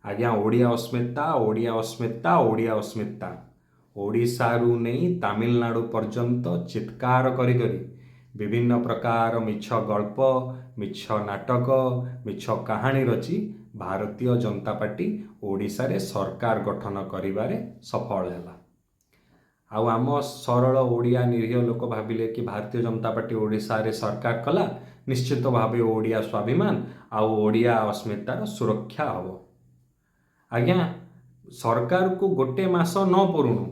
आज्ञा ओडिया अस्मिता ओडिया अस्मिता ओडिया अस्मिता ओडिशारू नहीं तामिलनाडु पर्यंत चित्कार करी करी विभिन्न प्रकार मिछ गल्प मिछ नाटक मिछ कहानी रची भारतीय जनता पार्टी ओडिशा रे सरकार गठन करिबारे सफल हैला। आउ आम सरल ओडिया निरीह लोक भाविले कि भारतीय जनता पार्टी ओडिशा रे सरकार कला निश्चित भाव ओडिया स्वाभिमान आउ ओडिया अस्मितार सुरक्षा हबो। आज्ञा सरकार को गोटे मास न पुरुणु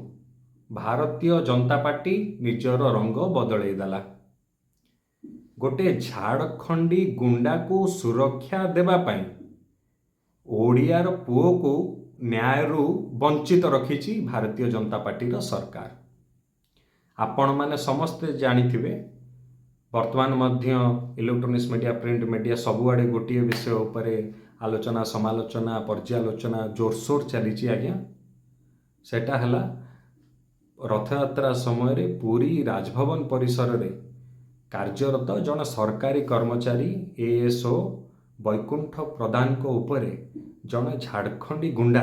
भारतीय जनता पार्टी निजर रंग बदलई देला। गोटे झाड़खंडी गुंडा को सुरक्षा देवा पाई ओडियार पुओ को न्यायरू वंचित रखिछि भारतीय जनता पार्टी सरकार। आपण माने समस्ते जानिथिबे वर्तमान मध्य इलेक्ट्रोनिक्स मीडिया प्रिंट मीडिया सबुआडे गोटे विषय उपरे आलोचना समालोचना पर्यालोचना जोरसोर चली। आज्ञा सेटा हला रथयात्रा समय रे पूरी राजभवन परिसर रे कार्यरत जन सरकारी कर्मचारी एएसओ वैकुंठ प्रधान को उपरे जन झाड़खंडी गुंडा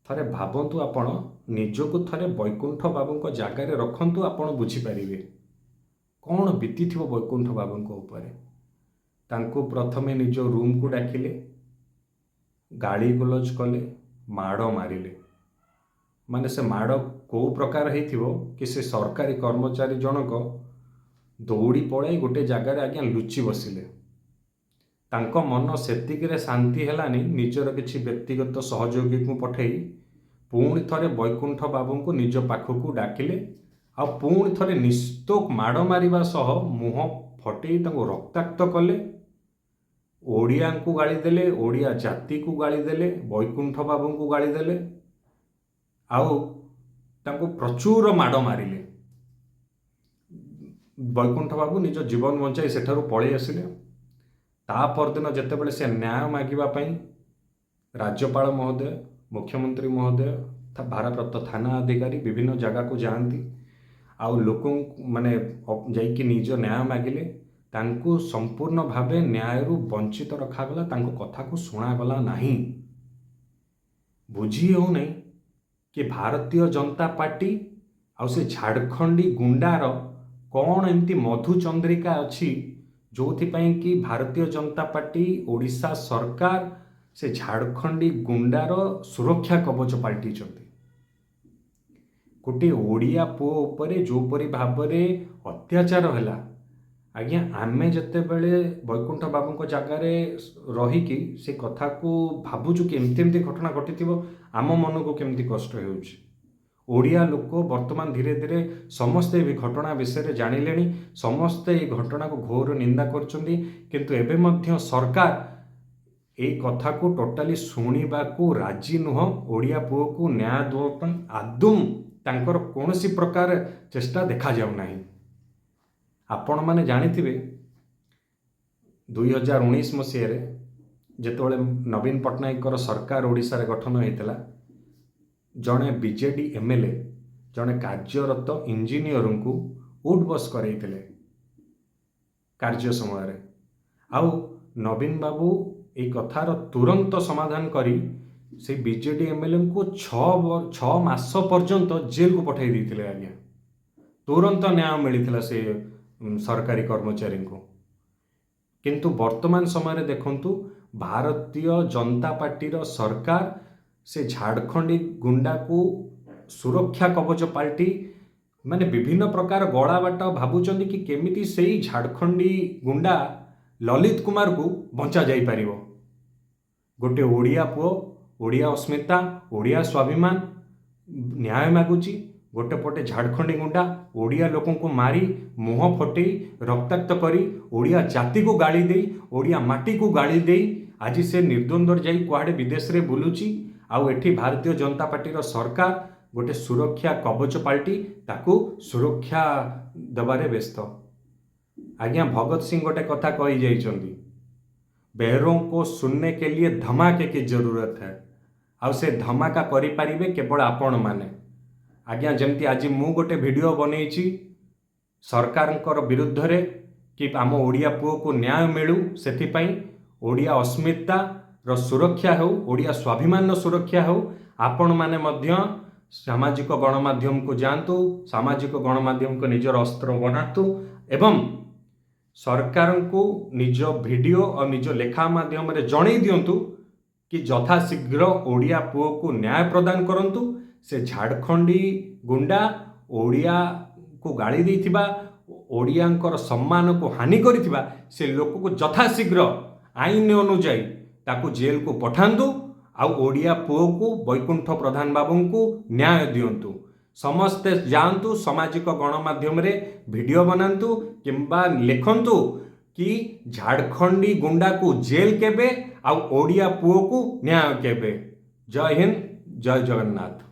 थरे भावंतु आपण निजको थरे वैकुंठ बाबू को जगार रखंतु आपण बुझीपारे कौन बीती थी वैकुंठ बाबू उपरे। तांको प्रथमे निज रूम को डाकिले गाड़ी गुलज कले माड़ मारिले माने से माड़ को प्रकार होइथिबो कि से सरकारी कर्मचारी जनक दौड़ी पड़ाई गोटे जगार आज्ञा लुचि बसिले। तांको मन सेतिक रे शांति हेलानी निजर किछि व्यक्तिगत सहयोगी को पठेई पुणी थरे वैकुंठ बाबू को निज पाखक डाकिले आ पुणी थरे निस्तोक माड़ मारिबा सह मुह फटेई तांको रक्ताक्त कले। ओडिया को गाली देले ओडिया जाति को गाली देले वैकुंठ बाबू को गाली देले आउ तांको प्रचुर माड़ मारिले। वैकुंठ बाबू निज जीवन बंचाई सेठारु पळेई आसिले। ता परदिन जेतेबेले से न्याय मागिबा पई राज्यपाल महोदय मुख्यमंत्री महोदय भारप्राप्त थाना अधिकारी विभिन्न जगह को जाती आउ लोक माने जाइकी निज न्याय मागिले तांको संपूर्ण भावे न्यायरू वंचित रखागला तांको कथा को शुणागला नहीं। बुझी हो नहीं कि भारतीय जनता पार्टी आउ से झाड़खंडी गुंडार कौन एमती मधुचंद्रिका अच्छी जो कि भारतीय जनता पार्टी ओडिशा सरकार से झाड़खंडी गुंडार सुरक्षा कवच पाल्टी गोटे ओडिया पुओ उपरे जो परी भावरे अत्याचार हैला। आज्ञा आमे जते बेले वैकुंठ बाबू जगार रहीकि से कथा को भावुचु कि एमती घटना घटी आम मन को केमती कष्ट होउछि। ओडिया लोक वर्तमान धीरे धीरे समस्ते भी घटना विषय जानिले समस्ते ये घटना को घोर निंदा करछन्ती किंतु एबे मध्य सरकार ए कथा को टोटाली शुणा को राजी नुह। ओडिया पुओ को न्याय देवाई आदम तांकर कौनसी प्रकार चेष्टा देखा जाऊ नहीं। आपण माने जानिथिबे 2019 मसीह जेतोले नवीन पट्टनायक सरकार ओडिशा रे गठन होइतला जड़े बीजेडी एमएलए जड़े कार्यरत इंजीनियर को उठबस करैतिले कार्य समय आउ नवीन बाबू ये कथार तुरंत समाधान करी से बीजेडी एमएलए को 6 मास पर्यंत जेल को पठाई देते। आज्ञा तुरंत न्याय मिलता से सरकारी कर्मचारी को किंतु वर्तमान समय देखंतु भारतीय जनता पार्टी सरकार से झाड़खंडी गुंडा को सुरक्षा कवच पाल्टी माने विभिन्न प्रकार गला बाट भावुचंदी कि केमिति सेही झाड़खंडी गुंडा ललित कुमार को बंचा जाई परिवो। गोटे ओडिया पुओ ओडिया अस्मिता ओडिया स्वाभिमान न्याय मागुची गोटे पटे झाड़खंडी गुंडा ओडिया लोकों को मारी मुह फटेई रक्ताक्त करी ओडिया जाति को गाली दे ओडिया माटी को गाली दे आज से निर्द्वंद्वर जाई कुआडे विदेश रे बुलुची आउ एठी भारतीय जनता पार्टी सरकार गोटे सुरक्षा कवच पाल्टी ताकू सुरक्षा दबारे व्यस्त। आज्ञा भगत सिंह गोटे कथा कही जाइछन्ती बेरों को सुनने के लिए धमाके की जरूरत है आउ से धमाका करि परिबे केवल आपण माने। आज्ञा जमती आज मु गोटे वीडियो बनैछि सरकारंकर विरुद्ध रे कि आम ओडिया पुओ को न्याय मिलू से ओडिया अस्मिता सुरक्षा हो, ओडिया स्वाभिमान सुरक्षा हो, आपण माने मध्य सामाजिक गणमाध्यम को जातु, सामाजिक गणमाध्यम को निजर अस्त्र बनातु एवं सरकार को निज वीडियो और निज लेखा माध्यम रे जणै दियंतु कि यथाशीघ्र ओडिया पुओ को न्याय प्रदान करंतु। से झाड़खंडी गुंडा ओडिया को गाड़ी देथिबा, ओडियांकर सम्मान को हानि करिथिबा से लोक को यथाशीघ्र आईन अनुଯାୟୀ ताकू जेल को पठांतु। आउ ओडिया पुओ को वैकुंठ प्रधान बाबू को न्याय दियंतु। समस्ते जातु सामाजिक गणमाध्यम रे वीडियो बनातु किंबा लिखंतु कि झाड़खंडी गुंडा को जेल केबे आउ ओडिया पुओ को न्याय केबे। जय हिंद, जय जगन्नाथ।